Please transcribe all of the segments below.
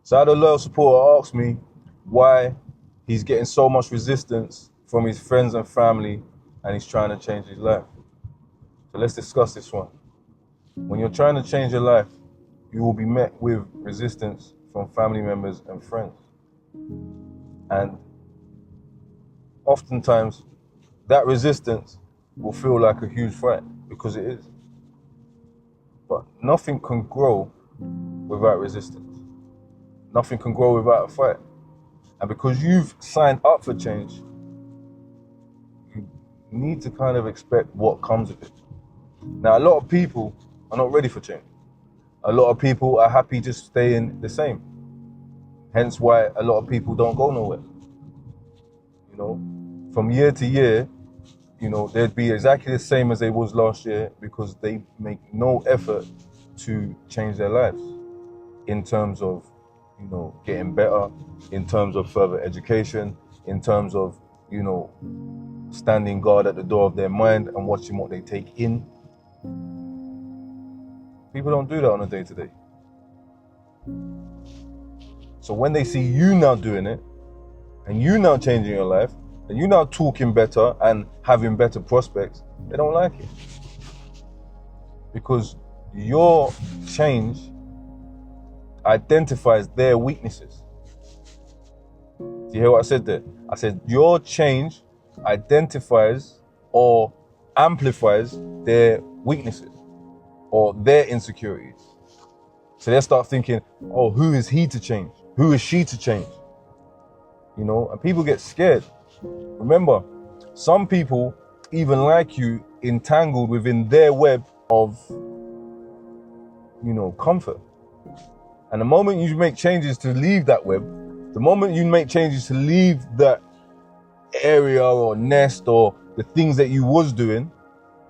So I had a loyal supporter ask me why he's getting so much resistance from his friends and family and he's trying to change his life. So let's discuss this one. When you're trying to change your life, you will be met with resistance from family members and friends. And oftentimes, that resistance will feel like a huge fight, because it is. But nothing can grow without resistance. Nothing can grow without a fight. And because you've signed up for change, you need to kind of expect what comes of it. Now, a lot of people are not ready for change. A lot of people are happy just staying the same. Hence why a lot of people don't go nowhere. You know, from year to year, you know, they'd be exactly the same as they was last year because they make no effort to change their lives in terms of, you know, getting better, in terms of further education, in terms of, you know, standing guard at the door of their mind and watching what they take in. People don't do that on a day-to-day. So when they see you now doing it, and you now changing your life, and you now talking better and having better prospects, they don't like it. Because your change identifies their weaknesses. Do you hear what I said there? I said your change identifies or amplifies their weaknesses or their insecurities. So they start thinking, oh, who is he to change? Who is she to change? You know, and people get scared. Remember, some people even like you entangled within their web of, you know, comfort. And the moment you make changes to leave that web, the moment you make changes to leave that area or nest or the things that you was doing,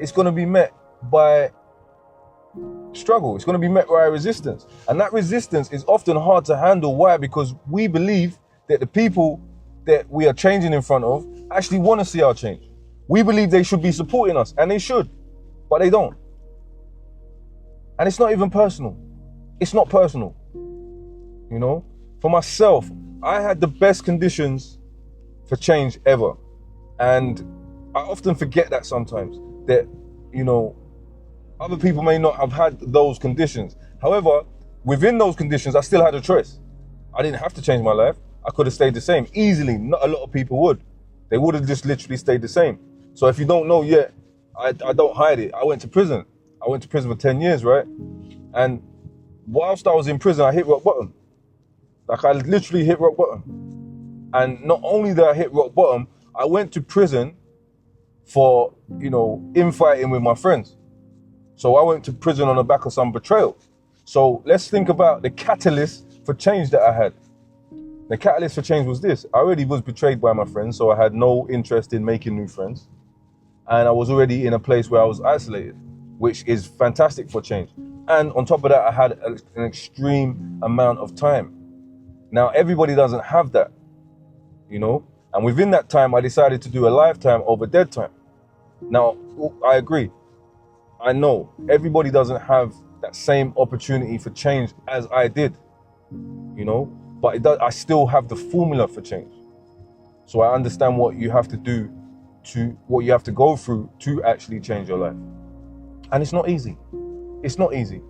it's going to be met by struggle. It's going to be met by resistance. And that resistance is often hard to handle. Why? Because we believe that the people that we are changing in front of actually want to see our change. We believe they should be supporting us, and they should, but they don't. And it's not even personal. It's not personal. You know, for myself, I had the best conditions for change ever. And I often forget that sometimes, that, you know, other people may not have had those conditions. However, within those conditions, I still had a choice. I didn't have to change my life. I could have stayed the same easily. Not a lot of people would. They would have just literally stayed the same. So if you don't know yet, I don't hide it. I went to prison. I went to prison for 10 years, right? And whilst I was in prison, I hit rock bottom. Like, I literally hit rock bottom. And not only did I hit rock bottom, I went to prison for, you know, infighting with my friends. So I went to prison on the back of some betrayal. So let's think about the catalyst for change that I had. The catalyst for change was this. I already was betrayed by my friends, so I had no interest in making new friends. And I was already in a place where I was isolated, which is fantastic for change. And on top of that, I had an extreme amount of time. Now, everybody doesn't have that, you know? And within that time, I decided to do a lifetime over dead time. Now, I agree. I know everybody doesn't have that same opportunity for change as I did, you know? But I still have the formula for change. So I understand what you have to do what you have to go through to actually change your life. And it's not easy. It's not easy.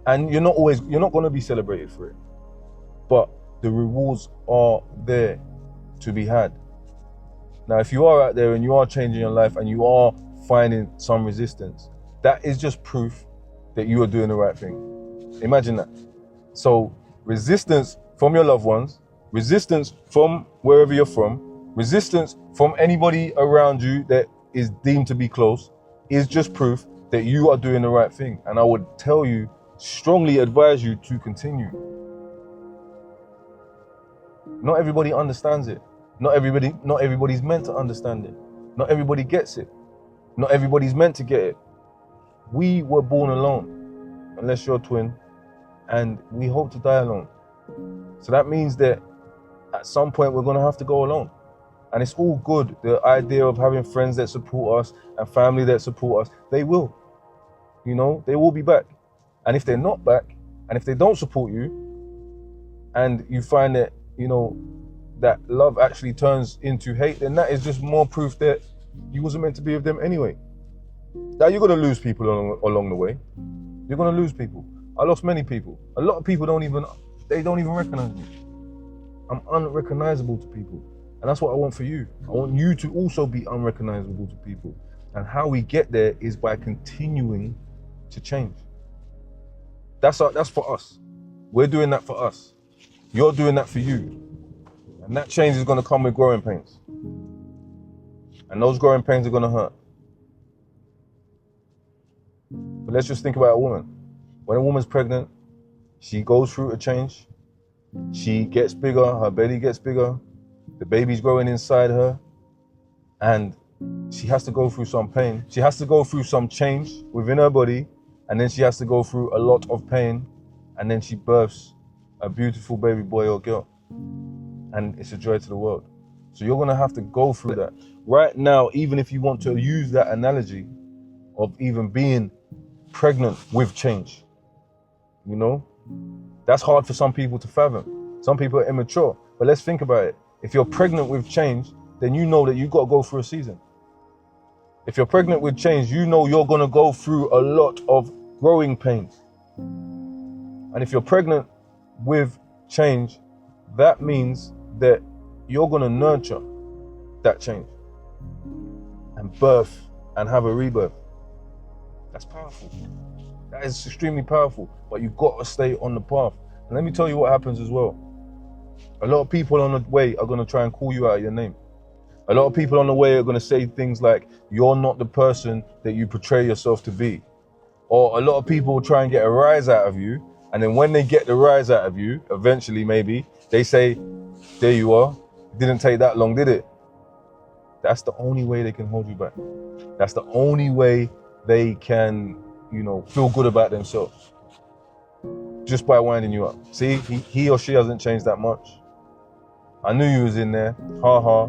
And you're not going to be celebrated for it. But the rewards are there to be had. Now, if you are out there and you are changing your life and you are finding some resistance, that is just proof that you are doing the right thing. Imagine that. So resistance from your loved ones, resistance from wherever you're from, resistance from anybody around you that is deemed to be close is just proof that you are doing the right thing. And I would tell you, strongly advise you to continue. Not everybody understands it. Not everybody's meant to understand it. Not everybody gets it. Not everybody's meant to get it. We were born alone, unless you're a twin, and we hope to die alone. So that means that at some point we're going to have to go alone. And it's all good. The idea of having friends that support us and family that support us, they will. You know, they will be back. And if they're not back, and if they don't support you, and you find that, that love actually turns into hate, then that is just more proof that you wasn't meant to be with them anyway. Now you're going to lose people along the way. You're going to lose people. I lost many people. A lot of people don't even recognize me. I'm unrecognizable to people. And that's what I want for you. I want you to also be unrecognizable to people. And how we get there is by continuing to change. That's for us. We're doing that for us. You're doing that for you. And that change is going to come with growing pains. And those growing pains are going to hurt. But let's just think about a woman. When a woman's pregnant, she goes through a change. She gets bigger, her belly gets bigger, the baby's growing inside her, and she has to go through some pain. She has to go through some change within her body, and then she has to go through a lot of pain, and then she births a beautiful baby boy or girl. And it's a joy to the world. So you're gonna have to go through that. Right now, even if you want to use that analogy of even being pregnant with change, that's hard for some people to fathom. Some people are immature, but let's think about it. If you're pregnant with change, then you know that you've got to go through a season. If you're pregnant with change, you know you're going to go through a lot of growing pains. And if you're pregnant with change, that means that you're going to nurture that change and birth and have a rebirth. That's powerful. That is extremely powerful, but you've got to stay on the path. And let me tell you what happens as well. A lot of people on the way are going to try and call you out of your name. A lot of people on the way are going to say things like, you're not the person that you portray yourself to be. Or a lot of people will try and get a rise out of you. And then when they get the rise out of you, eventually maybe, they say, there you are. It didn't take that long, did it? That's the only way they can hold you back. That's the only way they can, feel good about themselves. Just by winding you up. See, he or she hasn't changed that much. I knew you was in there. Ha ha.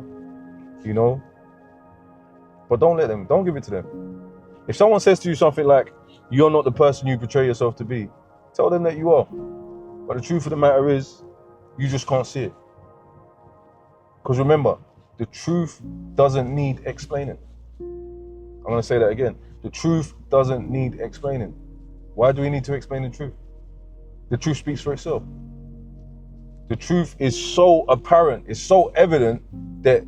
But don't give it to them. If someone says to you something like, you're not the person you portray yourself to be, tell them that you are. But the truth of the matter is, you just can't see it. Because remember, the truth doesn't need explaining. I'm going to say that again. The truth doesn't need explaining. Why do we need to explain the truth? The truth speaks for itself. The truth is so apparent, it's so evident that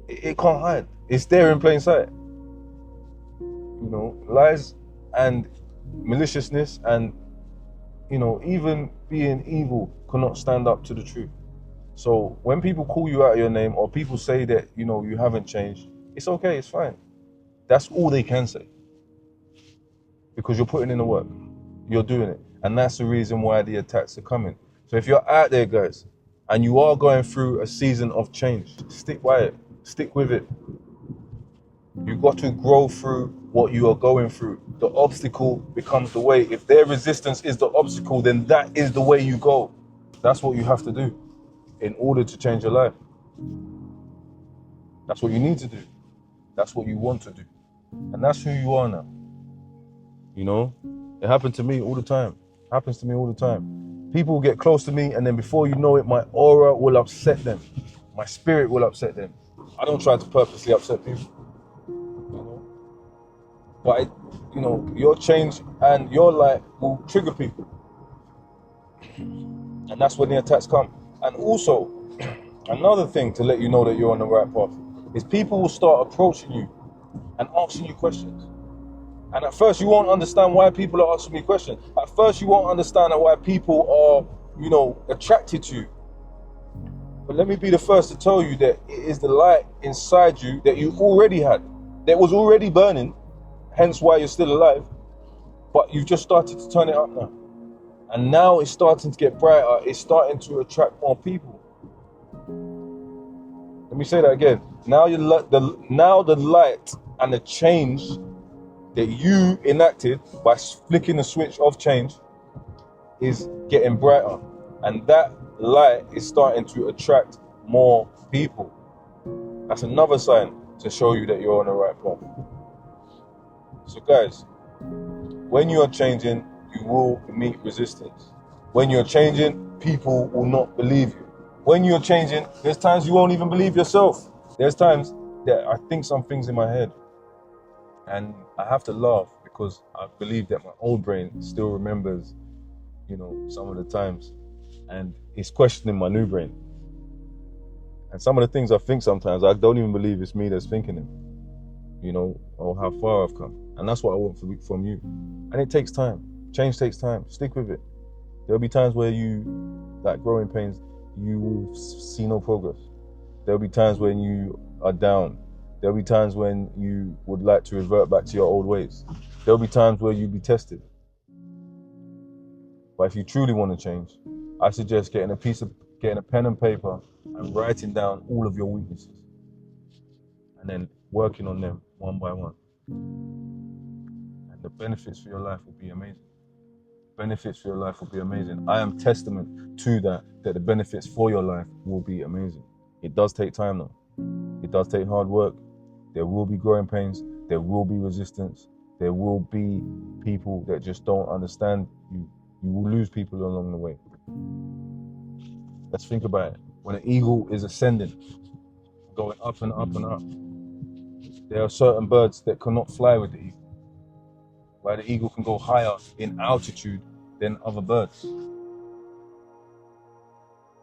it can't hide. It's there in plain sight. Lies and maliciousness and, even being evil cannot stand up to the truth. So when people call you out of your name or people say that, you haven't changed, it's okay, it's fine. That's all they can say. Because you're putting in the work. You're doing it. And that's the reason why the attacks are coming. So if you're out there, guys, and you are going through a season of change, stick by it. Stick with it. You've got to grow through what you are going through. The obstacle becomes the way. If their resistance is the obstacle, then that is the way you go. That's what you have to do in order to change your life. That's what you need to do. That's what you want to do. And that's who you are now. It happened to me all the time. Happens to me all the time. People will get close to me, and then before you know it, my aura will upset them. My spirit will upset them. I don't try to purposely upset people. But your change and your light will trigger people. And that's when the attacks come. And also, another thing to let you know that you're on the right path is people will start approaching you and asking you questions. And at first you won't understand why people are asking me questions. At first you won't understand why people are, attracted to you. But let me be the first to tell you that it is the light inside you that you already had, that was already burning, hence why you're still alive, but you've just started to turn it up now. And now it's starting to get brighter, it's starting to attract more people. Let me say that again. Now the light and the change that you enacted by flicking the switch of change is getting brighter. And that light is starting to attract more people. That's another sign to show you that you're on the right path. So guys, when you are changing, you will meet resistance. when you're changing, people will not believe you. When you're changing, there's times you won't even believe yourself. There's times that I think some things in my head and I have to laugh because I believe that my old brain still remembers, some of the times, and it's questioning my new brain. And some of the things I think sometimes, I don't even believe it's me that's thinking them, or how far I've come. And that's what I want from you. And it takes time. Change takes time. Stick with it. There'll be times where like growing pains, you will see no progress. There'll be times when you are down. There'll be times when you would like to revert back to your old ways. There'll be times where you'll be tested. But if you truly want to change, I suggest getting a pen and paper and writing down all of your weaknesses. And then working on them one by one. And the benefits for your life will be amazing. Benefits for your life will be amazing. I am testament to that the benefits for your life will be amazing. It does take time though. It does take hard work. There will be growing pains. There will be resistance. There will be people that just don't understand you. You will lose people along the way. Let's think about it. When an eagle is ascending, going up and up and up, there are certain birds that cannot fly with the eagle. Why the eagle can go higher in altitude than other birds.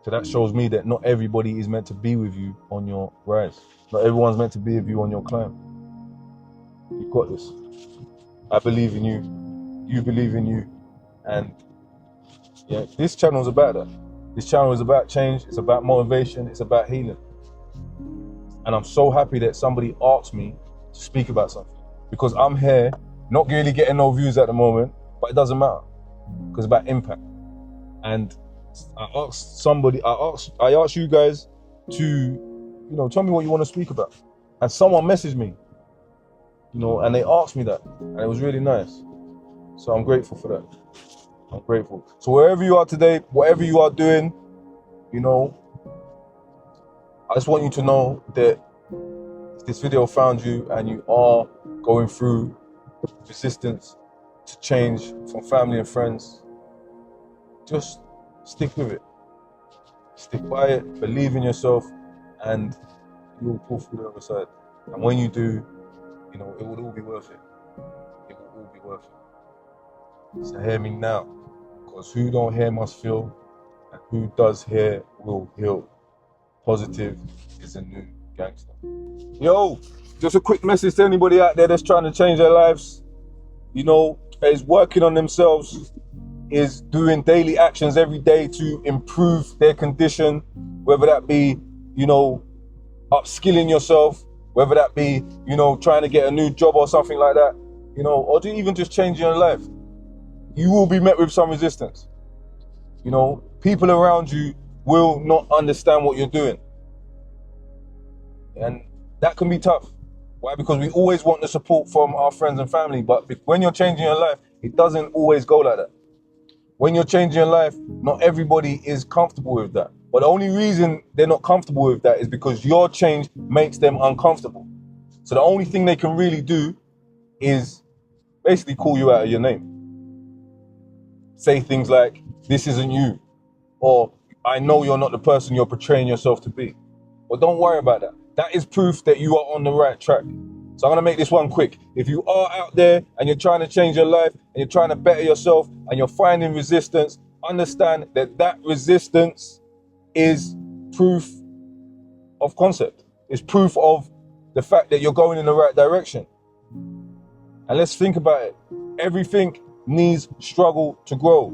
So that shows me that not everybody is meant to be with you on your rise. Not everyone's meant to be with you on your climb. You've got this. I believe in you. You believe in you. And yeah, this channel is about that. This channel is about change. It's about motivation. It's about healing. And I'm so happy that somebody asked me to speak about something, because I'm here, not really getting no views at the moment, but it doesn't matter because it's about impact. And I asked you guys to, tell me what you want to speak about. And someone messaged me, and they asked me that, and it was really nice. So I'm grateful for that. I'm grateful. So wherever you are today, whatever you are doing, I just want you to know that if this video found you and you are going through resistance to change from family and friends, just stick with it. Stick by it, believe in yourself, and you'll pull through the other side. And when you do, it will all be worth it. It will all be worth it. So hear me now, because who don't hear must feel, and who does hear will heal. Positive is the new gangster. Yo, just a quick message to anybody out there that's trying to change their lives, is working on themselves, is doing daily actions every day to improve their condition, whether that be, upskilling yourself, whether that be, trying to get a new job or something like that, or even just changing your life. You will be met with some resistance. People around you will not understand what you're doing. And that can be tough. Why? Because we always want the support from our friends and family, but when you're changing your life, it doesn't always go like that. When you're changing your life, not everybody is comfortable with that. But the only reason they're not comfortable with that is because your change makes them uncomfortable. So the only thing they can really do is basically call you out of your name. Say things like, this isn't you, or I know you're not the person you're portraying yourself to be. But don't worry about that. That is proof that you are on the right track. So I'm gonna make this one quick. If you are out there and you're trying to change your life and you're trying to better yourself and you're finding resistance, understand that resistance is proof of concept. It's proof of the fact that you're going in the right direction. And let's think about it. Everything needs struggle to grow.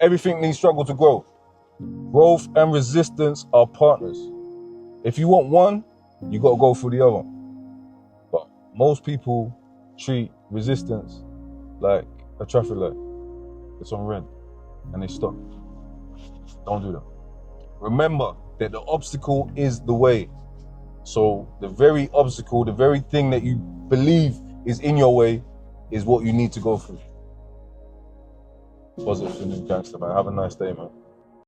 Everything needs struggle to grow. Growth and resistance are partners. If you want one, you got to go through the other. But most people treat resistance like a traffic light. It's on red and they stop. Don't do that. Remember that the obstacle is the way. So the very obstacle, the very thing that you believe is in your way is what you need to go through. Positive for new gangster, man. Have a nice day, man.